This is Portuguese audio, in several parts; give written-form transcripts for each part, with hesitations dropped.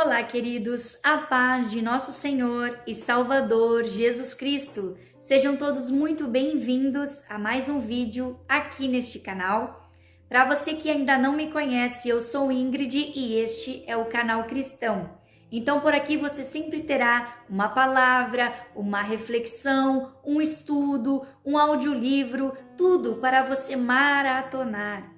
Olá, queridos, a paz de nosso Senhor e Salvador Jesus Cristo. Sejam todos muito bem-vindos a mais um vídeo aqui neste canal. Para você que ainda não me conhece, eu sou Ingrid e este é o canal Cristão. Então, por aqui você sempre terá uma palavra, uma reflexão, um estudo, um audiolivro, tudo para você maratonar.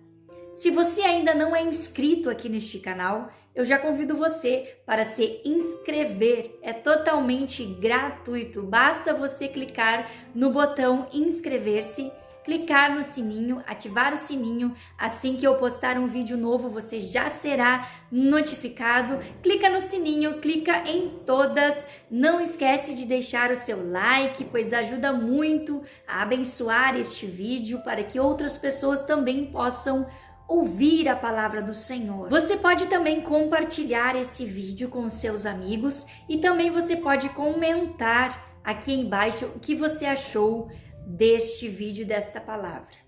Se você ainda não é inscrito aqui neste canal, eu já convido você para se inscrever. É totalmente gratuito. Basta você clicar no botão inscrever-se, clicar no sininho, ativar o sininho. Assim que eu postar um vídeo novo, você já será notificado. Clica no sininho, clica em todas. Não esquece de deixar o seu like, pois ajuda muito a abençoar este vídeo para que outras pessoas também possam ouvir a palavra do Senhor. Você pode também compartilhar esse vídeo com os seus amigos e também você pode comentar aqui embaixo o que você achou deste vídeo, desta palavra.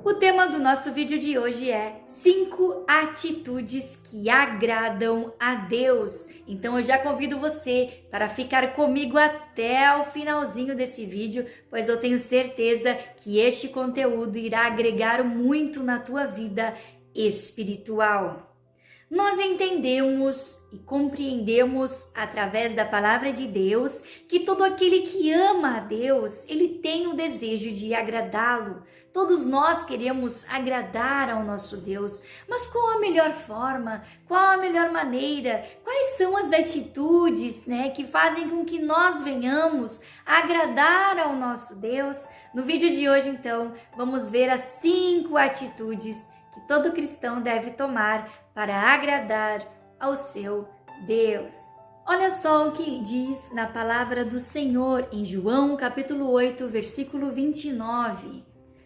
O tema do nosso vídeo de hoje é 5 atitudes que agradam a Deus. Então eu já convido você para ficar comigo até o finalzinho desse vídeo, pois eu tenho certeza que este conteúdo irá agregar muito na tua vida espiritual. Nós entendemos e compreendemos através da palavra de Deus que todo aquele que ama a Deus, ele tem o desejo de agradá-lo. Todos nós queremos agradar ao nosso Deus, mas qual a melhor forma? Qual a melhor maneira? Quais são as atitudes, que fazem com que nós venhamos agradar ao nosso Deus? No vídeo de hoje, então, vamos ver as 5 atitudes que todo cristão deve tomar para agradar ao seu Deus. Olha só o que diz na palavra do Senhor em João capítulo 8, versículo 29.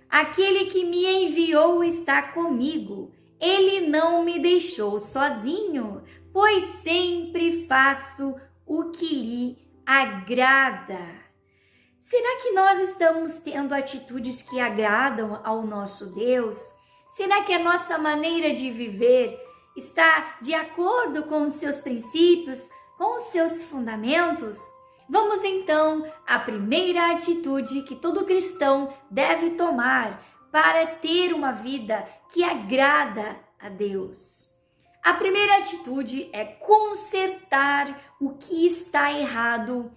Aquele que me enviou está comigo, ele não me deixou sozinho, pois sempre faço o que lhe agrada. Será que nós estamos tendo atitudes que agradam ao nosso Deus? Será que a nossa maneira de viver está de acordo com os seus princípios, com os seus fundamentos? Vamos então à primeira atitude que todo cristão deve tomar para ter uma vida que agrada a Deus. A primeira atitude é consertar o que está errado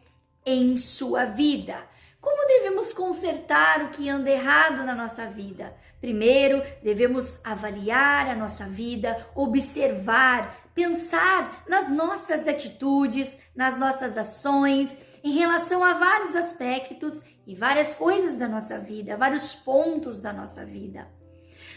em sua vida. Como devemos consertar o que anda errado na nossa vida? Primeiro, devemos avaliar a nossa vida, observar, pensar nas nossas atitudes, nas nossas ações, em relação a vários aspectos e várias coisas da nossa vida, vários pontos da nossa vida.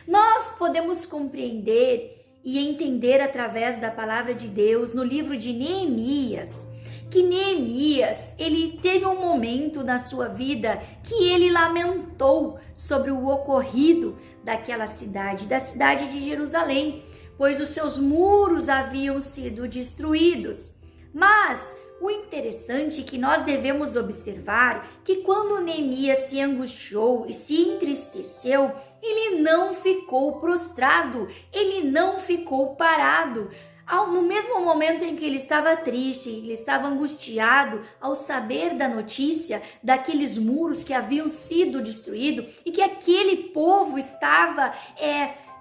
Nós podemos compreender e entender através da palavra de Deus no livro de Neemias, que Neemias, ele teve um momento na sua vida que ele lamentou sobre o ocorrido daquela cidade, da cidade de Jerusalém, pois os seus muros haviam sido destruídos. Mas o interessante é que nós devemos observar que quando Neemias se angustiou e se entristeceu, ele não ficou prostrado, ele não ficou parado. No mesmo momento em que ele estava triste, ele estava angustiado ao saber da notícia daqueles muros que haviam sido destruídos e que aquele povo estava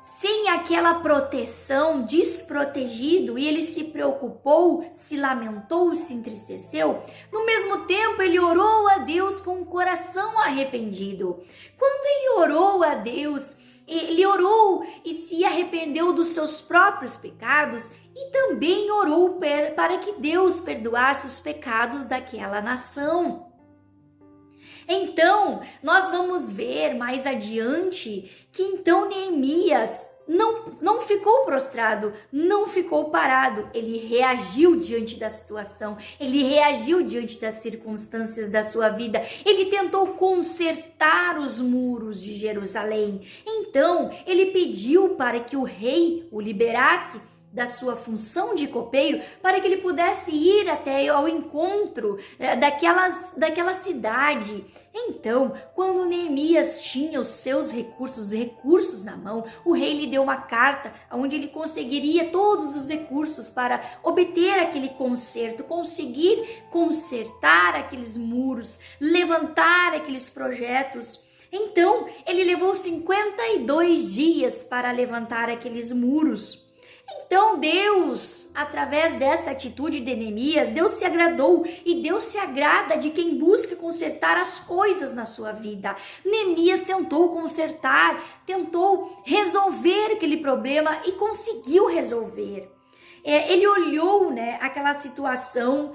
sem aquela proteção, desprotegido, e ele se preocupou, se lamentou, se entristeceu. No mesmo tempo, ele orou a Deus com o coração arrependido. Quando ele orou a Deus, ele orou e se arrependeu dos seus próprios pecados e também orou para que Deus perdoasse os pecados daquela nação. Então, nós vamos ver mais adiante que então Neemias não ficou prostrado, não ficou parado, ele reagiu diante da situação, ele reagiu diante das circunstâncias da sua vida, ele tentou consertar os muros de Jerusalém. Então, ele pediu para que o rei o liberasse da sua função de copeiro para que ele pudesse ir até ao encontro daquela cidade. Então, quando Neemias tinha os recursos na mão, o rei lhe deu uma carta onde ele conseguiria todos os recursos para obter aquele conserto, conseguir consertar aqueles muros, levantar aqueles projetos. Então, ele levou 52 dias para levantar aqueles muros. Então Deus, através dessa atitude de Neemias, Deus se agradou e Deus se agrada de quem busca consertar as coisas na sua vida. Neemias tentou consertar, tentou resolver aquele problema e conseguiu resolver. Ele olhou, aquela situação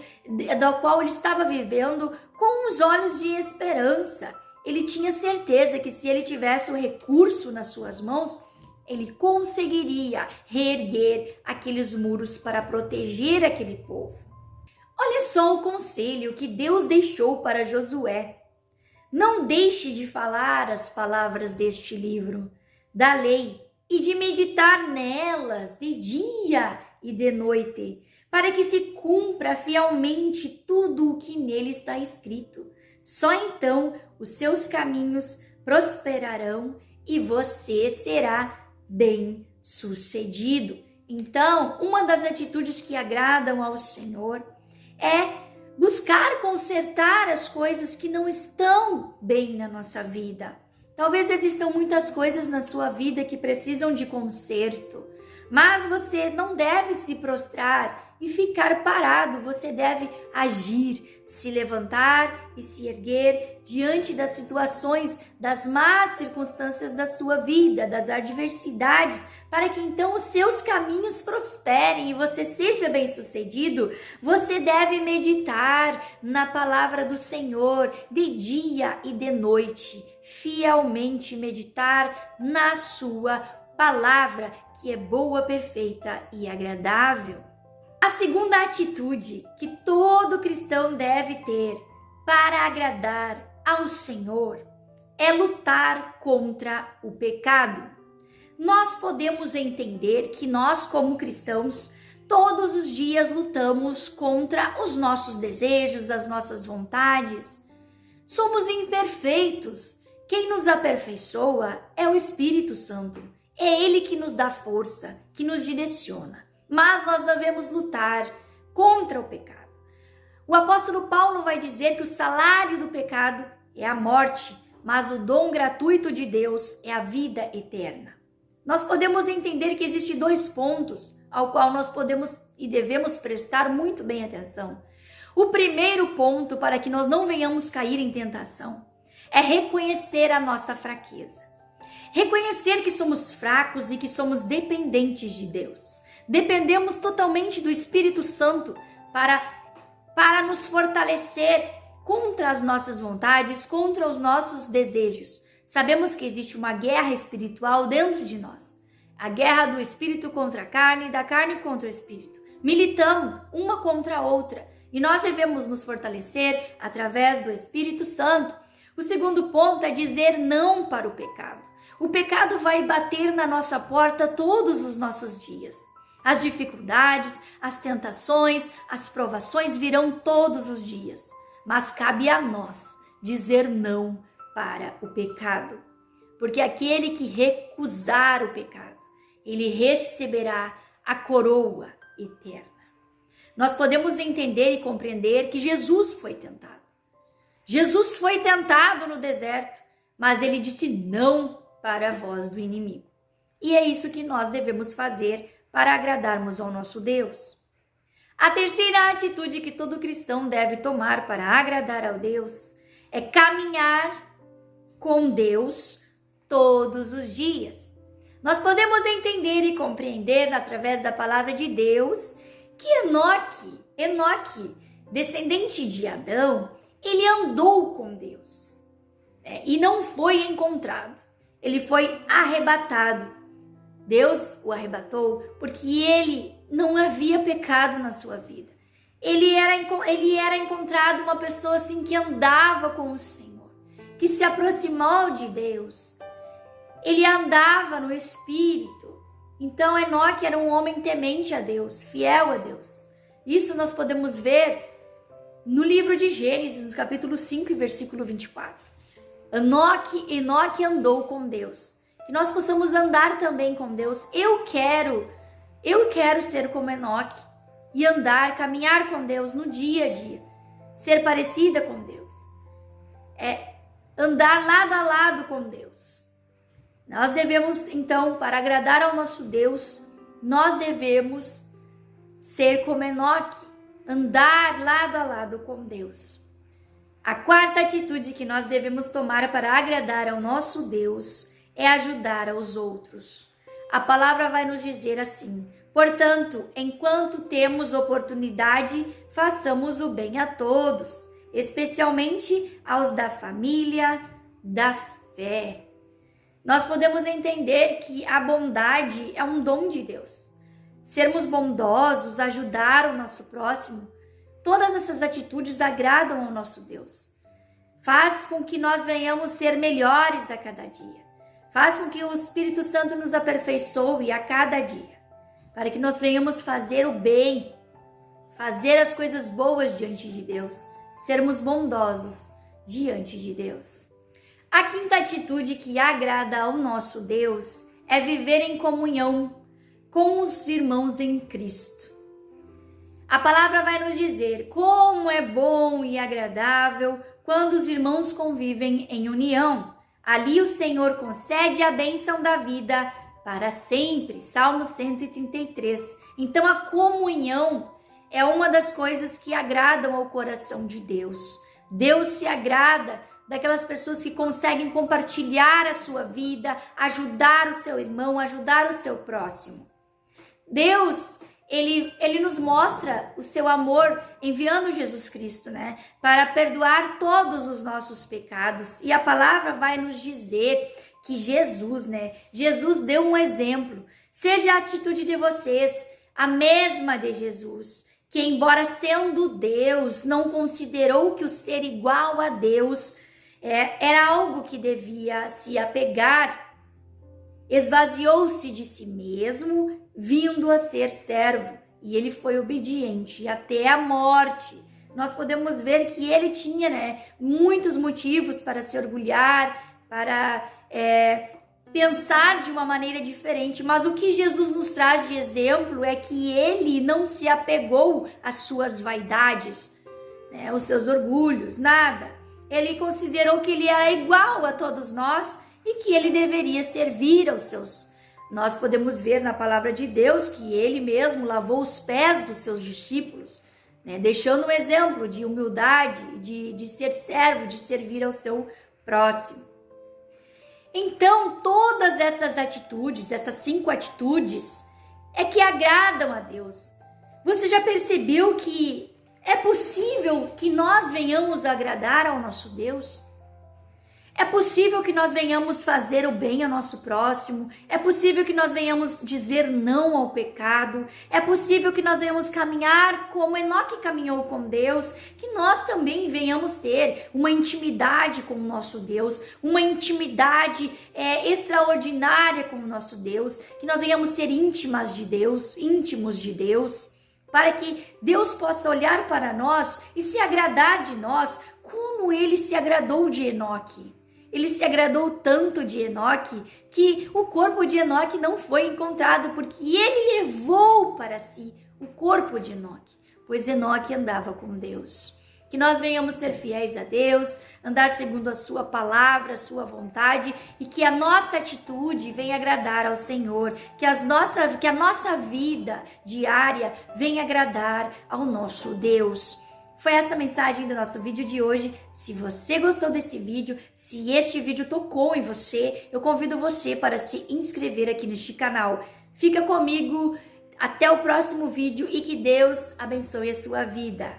da qual ele estava vivendo com os olhos de esperança. Ele tinha certeza que se ele tivesse o recurso nas suas mãos, ele conseguiria reerguer aqueles muros para proteger aquele povo. Olha só o conselho que Deus deixou para Josué. Não deixe de falar as palavras deste livro, da lei, e de meditar nelas de dia e de noite, para que se cumpra fielmente tudo o que nele está escrito. Só então os seus caminhos prosperarão e você será bem-sucedido. Então, uma das atitudes que agradam ao Senhor é buscar consertar as coisas que não estão bem na nossa vida. Talvez existam muitas coisas na sua vida que precisam de conserto, mas você não deve se prostrar e ficar parado, você deve agir, se levantar e se erguer diante das situações, das más circunstâncias da sua vida, das adversidades, para que então os seus caminhos prosperem e você seja bem-sucedido. Você deve meditar na palavra do Senhor de dia e de noite, fielmente meditar na sua palavra, que é boa, perfeita e agradável. A segunda atitude que todo cristão deve ter para agradar ao Senhor é lutar contra o pecado. Nós podemos entender que nós, como cristãos, todos os dias lutamos contra os nossos desejos, as nossas vontades. Somos imperfeitos. Quem nos aperfeiçoa é o Espírito Santo. É Ele que nos dá força, que nos direciona. Mas nós devemos lutar contra o pecado. O apóstolo Paulo vai dizer que o salário do pecado é a morte, mas o dom gratuito de Deus é a vida eterna. Nós podemos entender que existem dois pontos ao qual nós podemos e devemos prestar muito bem atenção. O primeiro ponto, para que nós não venhamos cair em tentação, é reconhecer a nossa fraqueza. Reconhecer que somos fracos e que somos dependentes de Deus. Dependemos totalmente do Espírito Santo para nos fortalecer contra as nossas vontades, contra os nossos desejos. Sabemos que existe uma guerra espiritual dentro de nós. A guerra do espírito contra a carne e da carne contra o espírito. Militamos uma contra a outra e nós devemos nos fortalecer através do Espírito Santo. O segundo ponto é dizer não para o pecado. O pecado vai bater na nossa porta todos os nossos dias. As dificuldades, as tentações, as provações virão todos os dias. Mas cabe a nós dizer não para o pecado. Porque aquele que recusar o pecado, ele receberá a coroa eterna. Nós podemos entender e compreender que Jesus foi tentado. Jesus foi tentado no deserto, mas ele disse não para a voz do inimigo. E é isso que nós devemos fazer para agradarmos ao nosso Deus. A terceira atitude que todo cristão deve tomar para agradar ao Deus é caminhar com Deus todos os dias. Nós podemos entender e compreender através da palavra de Deus que Enoque, descendente de Adão, ele andou com Deus, e não foi encontrado. Ele foi arrebatado. Deus o arrebatou porque ele não havia pecado na sua vida. Ele era encontrado uma pessoa assim que andava com o Senhor, que se aproximou de Deus. Ele andava no Espírito. Então Enoque era um homem temente a Deus, fiel a Deus. Isso nós podemos ver no livro de Gênesis, capítulo 5, versículo 24. Enoque andou com Deus. Que nós possamos andar também com Deus. Eu quero ser como Enoque e caminhar com Deus no dia a dia. Ser parecida com Deus. Andar lado a lado com Deus. Nós devemos, então, para agradar ao nosso Deus, nós devemos ser como Enoque, andar lado a lado com Deus. A quarta atitude que nós devemos tomar para agradar ao nosso Deus é ajudar aos outros. A palavra vai nos dizer assim: portanto, enquanto temos oportunidade, façamos o bem a todos, especialmente aos da família da fé. Nós podemos entender que a bondade é um dom de Deus. Sermos bondosos, ajudar o nosso próximo, todas essas atitudes agradam ao nosso Deus. Faz com que nós venhamos ser melhores a cada dia. Faz com que o Espírito Santo nos aperfeiçoe a cada dia, para que nós venhamos fazer o bem, fazer as coisas boas diante de Deus, sermos bondosos diante de Deus. A quinta atitude que agrada ao nosso Deus é viver em comunhão com os irmãos em Cristo. A palavra vai nos dizer como é bom e agradável quando os irmãos convivem em união. Ali o Senhor concede a bênção da vida para sempre. Salmo 133. Então a comunhão é uma das coisas que agradam ao coração de Deus. Deus se agrada daquelas pessoas que conseguem compartilhar a sua vida, ajudar o seu irmão, ajudar o seu próximo. Deus, ele nos mostra o seu amor enviando Jesus Cristo, né? Para perdoar todos os nossos pecados. E a palavra vai nos dizer que Jesus deu um exemplo. Seja a atitude de vocês a mesma de Jesus, que embora sendo Deus, não considerou que o ser igual a Deus era algo que devia se apegar. Esvaziou-se de si mesmo, vindo a ser servo, e ele foi obediente até a morte. Nós podemos ver que ele tinha, muitos motivos para se orgulhar, para pensar de uma maneira diferente, mas o que Jesus nos traz de exemplo é que ele não se apegou às suas vaidades, aos seus orgulhos, nada. Ele considerou que ele era igual a todos nós e que ele deveria servir aos seus. Nós podemos ver na palavra de Deus que ele mesmo lavou os pés dos seus discípulos, deixando um exemplo de humildade, de ser servo, de servir ao seu próximo. Então, todas essas atitudes, essas 5 atitudes, é que agradam a Deus. Você já percebeu que é possível que nós venhamos agradar ao nosso Deus? É possível que nós venhamos fazer o bem ao nosso próximo? É possível que nós venhamos dizer não ao pecado? É possível que nós venhamos caminhar como Enoque caminhou com Deus? Que nós também venhamos ter uma intimidade com o nosso Deus, uma intimidade extraordinária com o nosso Deus, que nós venhamos ser íntimos de Deus, para que Deus possa olhar para nós e se agradar de nós, como ele se agradou de Enoque. Ele se agradou tanto de Enoque que o corpo de Enoque não foi encontrado, porque ele levou para si o corpo de Enoque, pois Enoque andava com Deus. Que nós venhamos ser fiéis a Deus, andar segundo a sua palavra, a sua vontade, e que a nossa atitude venha agradar ao Senhor, que a nossa vida diária venha agradar ao nosso Deus. Foi essa a mensagem do nosso vídeo de hoje. Se você gostou desse vídeo, se este vídeo tocou em você, eu convido você para se inscrever aqui neste canal. Fica comigo, até o próximo vídeo e que Deus abençoe a sua vida.